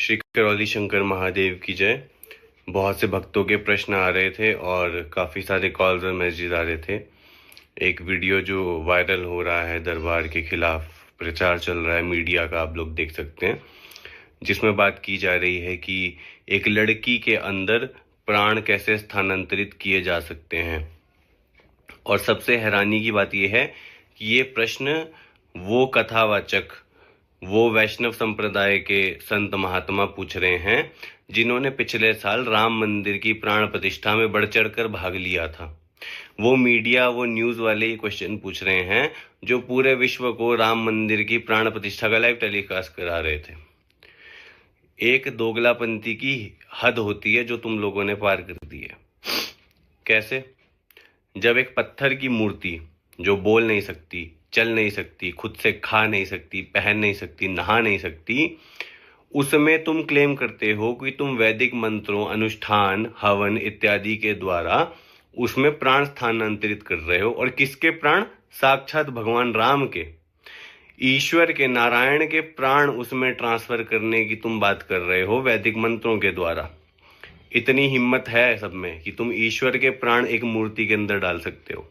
श्री करौली शंकर महादेव की जय। बहुत से भक्तों के प्रश्न आ रहे थे और काफ़ी सारे कॉल्स और मैसेज आ रहे थे। एक वीडियो जो वायरल हो रहा है, दरबार के खिलाफ प्रचार चल रहा है मीडिया का, आप लोग देख सकते हैं, जिसमें बात की जा रही है कि एक लड़की के अंदर प्राण कैसे स्थानांतरित किए जा सकते हैं। और सबसे हैरानी की बात यह है कि ये प्रश्न वो कथावाचक, वो वैष्णव संप्रदाय के संत महात्मा पूछ रहे हैं जिन्होंने पिछले साल राम मंदिर की प्राण प्रतिष्ठा में बढ़ चढ़कर भाग लिया था। वो मीडिया, वो न्यूज वाले ही क्वेश्चन पूछ रहे हैं जो पूरे विश्व को राम मंदिर की प्राण प्रतिष्ठा का लाइव टेलीकास्ट करा रहे थे। एक दोगलापंथी की हद होती है जो तुम लोगों ने पार कर दी है। कैसे? जब एक पत्थर की मूर्ति जो बोल नहीं सकती, चल नहीं सकती, खुद से खा नहीं सकती, पहन नहीं सकती, नहा नहीं सकती, उसमें तुम क्लेम करते हो कि तुम वैदिक मंत्रों, अनुष्ठान, हवन इत्यादि के द्वारा उसमें प्राण स्थानांतरित कर रहे हो। और किसके प्राण? साक्षात भगवान राम के, ईश्वर के, नारायण के प्राण उसमें ट्रांसफर करने की तुम बात कर रहे हो वैदिक मंत्रों के द्वारा। इतनी हिम्मत है सब में कि तुम ईश्वर के प्राण एक मूर्ति के अंदर डाल सकते हो।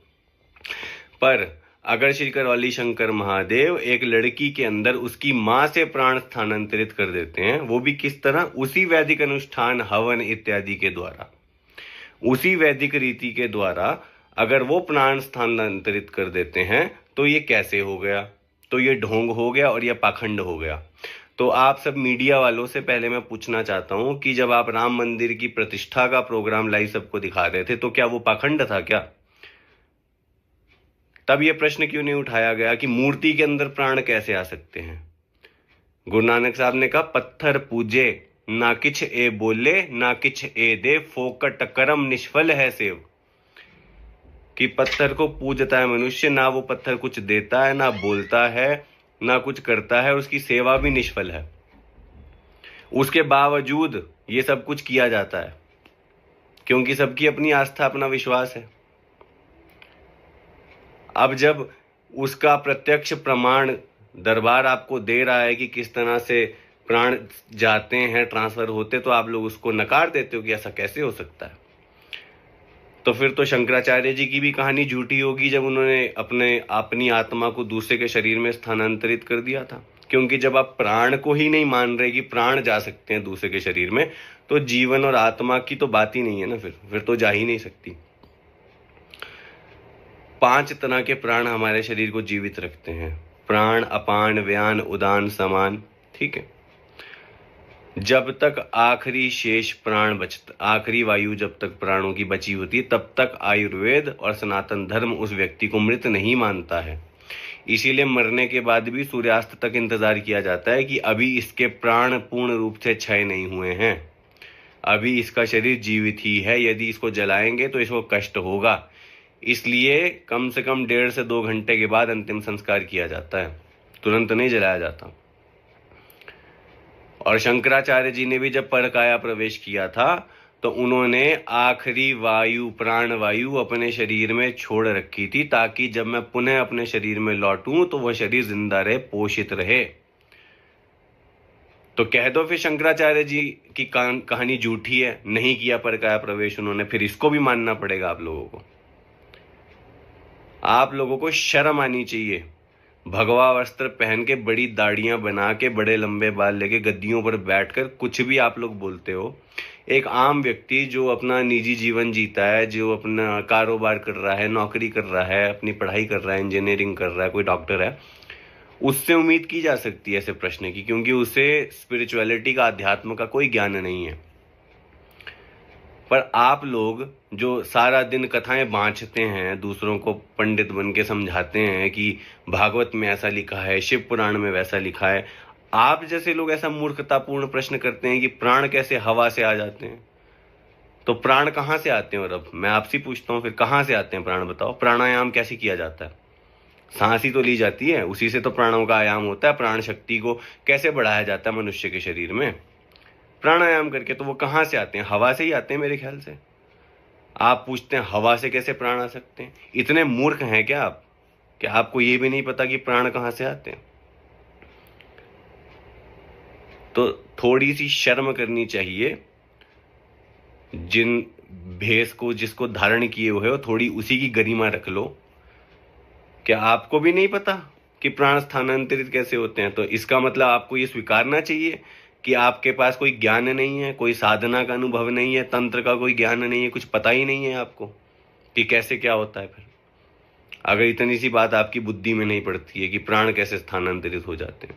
पर अगर श्री करौली शंकर महादेव एक लड़की के अंदर उसकी मां से प्राण स्थानांतरित कर देते हैं, वो भी किस तरह? उसी वैदिक अनुष्ठान, हवन इत्यादि के द्वारा, उसी वैदिक रीति के द्वारा अगर वो प्राण स्थानांतरित कर देते हैं, तो ये कैसे हो गया? तो ये ढोंग हो गया और ये पाखंड हो गया। तो आप सब मीडिया वालों से पहले मैं पूछना चाहता हूं कि जब आप राम मंदिर की प्रतिष्ठा का प्रोग्राम लाइव सबको दिखा रहे थे, तो क्या वो पाखंड था क्या? तब ये प्रश्न क्यों नहीं उठाया गया कि मूर्ति के अंदर प्राण कैसे आ सकते हैं? गुरु नानक साहब ने कहा, पत्थर पूजे ना किछ ए बोले, ना किछ ए दे, फोकट करम निष्फल है सेव। कि पत्थर को पूजता है मनुष्य, ना वो पत्थर कुछ देता है, ना बोलता है, ना कुछ करता है, उसकी सेवा भी निष्फल है। उसके बावजूद ये सब कुछ किया जाता है क्योंकि सबकी अपनी आस्था, अपना विश्वास है। अब जब उसका प्रत्यक्ष प्रमाण दरबार आपको दे रहा है कि किस तरह से प्राण जाते हैं, ट्रांसफर होते, तो आप लोग उसको नकार देते हो कि ऐसा कैसे हो सकता है। तो फिर तो शंकराचार्य जी की भी कहानी झूठी होगी जब उन्होंने अपनी आत्मा को दूसरे के शरीर में स्थानांतरित कर दिया था। क्योंकि जब आप प्राण को ही नहीं मान रहे कि प्राण जा सकते हैं दूसरे के शरीर में, तो जीवन और आत्मा की तो बात ही नहीं है ना। फिर तो जा ही नहीं सकती। 5 तरह के प्राण हमारे शरीर को जीवित रखते हैं: प्राण, अपान, व्यान, उदान, समान। ठीक है। जब तक आखिरी शेष प्राण बचता, आखिरी वायु जब तक प्राणों की बची होती है, तब तक आयुर्वेद और सनातन धर्म उस व्यक्ति को मृत नहीं मानता है। इसीलिए मरने के बाद भी सूर्यास्त तक इंतजार किया जाता है कि अभी इसके प्राण पूर्ण रूप से क्षय नहीं हुए हैं, अभी इसका शरीर जीवित ही है, यदि इसको जलाएंगे तो इसको कष्ट होगा। इसलिए कम से कम 1.5 से 2 घंटे के बाद अंतिम संस्कार किया जाता है, तुरंत नहीं जलाया जाता। और शंकराचार्य जी ने भी जब परकाया प्रवेश किया था, तो उन्होंने आखिरी वायु, प्राण वायु अपने शरीर में छोड़ रखी थी, ताकि जब मैं पुनः अपने शरीर में लौटूं तो वह शरीर जिंदा रहे, पोषित रहे। तो कह दो फिर शंकराचार्य जी की कहानी झूठी है, नहीं किया परकाया प्रवेश उन्होंने, फिर इसको भी मानना पड़ेगा आप लोगों को। आप लोगों को शर्म आनी चाहिए। भगवा वस्त्र पहन के, बड़ी दाढ़ियां बना के, बड़े लंबे बाल लेके, गद्दियों पर बैठकर कुछ भी आप लोग बोलते हो। एक आम व्यक्ति जो अपना निजी जीवन जीता है, जो अपना कारोबार कर रहा है, नौकरी कर रहा है, अपनी पढ़ाई कर रहा है, इंजीनियरिंग कर रहा है, कोई डॉक्टर है, उससे उम्मीद की जा सकती है ऐसे प्रश्न की, क्योंकि उसे स्पिरिचुअलिटी का, अध्यात्म का कोई ज्ञान नहीं है। पर आप लोग जो सारा दिन कथाएं बांचते हैं, दूसरों को पंडित बन के समझाते हैं कि भागवत में ऐसा लिखा है, शिव पुराण में वैसा लिखा है, आप जैसे लोग ऐसा मूर्खतापूर्ण प्रश्न करते हैं कि प्राण कैसे हवा से आ जाते हैं। तो प्राण कहां से आते हैं? और अब मैं आपसे पूछता हूं, फिर कहां से आते हैं प्राण? बताओ। प्राणायाम कैसे किया जाता है? सांस ही तो ली जाती है, उसी से तो प्राणों का आयाम होता है। प्राण शक्ति को कैसे बढ़ाया जाता है मनुष्य के शरीर में? प्राणायाम करके। तो वो कहां से आते हैं? हवा से ही आते हैं मेरे ख्याल से। आप पूछते हैं हवा से कैसे प्राण आ सकते हैं? इतने मूर्ख हैं क्या आप कि आपको ये भी नहीं पता कि प्राण कहां से आते हैं? तो थोड़ी सी शर्म करनी चाहिए। जिन भेष को जिसको धारण किए हुए हो, थोड़ी उसी की गरिमा रख लो। क्या आपको भी नहीं पता कि प्राण स्थानांतरित कैसे होते हैं? तो इसका मतलब आपको ये स्वीकारना चाहिए कि आपके पास कोई ज्ञान नहीं है, कोई साधना का अनुभव नहीं है, तंत्र का कोई ज्ञान नहीं है, कुछ पता ही नहीं है आपको कि कैसे क्या होता है। फिर अगर इतनी सी बात आपकी बुद्धि में नहीं पड़ती है कि प्राण कैसे स्थानांतरित हो जाते हैं।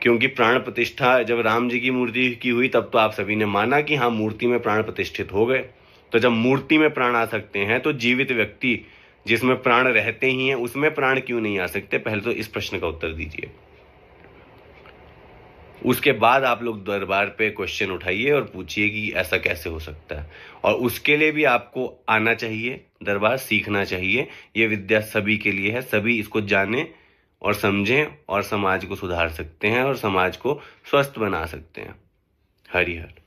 क्योंकि प्राण प्रतिष्ठा जब राम जी की मूर्ति की हुई तब तो आप सभी ने माना कि हाँ, मूर्ति में प्राण प्रतिष्ठित हो गए। तो जब मूर्ति में प्राण आ सकते हैं तो जीवित व्यक्ति जिसमें प्राण रहते ही हैं उसमें प्राण क्यों नहीं आ सकते? पहले तो इस प्रश्न का उत्तर दीजिए। उसके बाद आप लोग दरबार पे क्वेश्चन उठाइए और पूछिए कि ऐसा कैसे हो सकता है। और उसके लिए भी आपको आना चाहिए दरबार, सीखना चाहिए। ये विद्या सभी के लिए है, सभी इसको जाने और समझें और समाज को सुधार सकते हैं और समाज को स्वस्थ बना सकते हैं। हरि हर।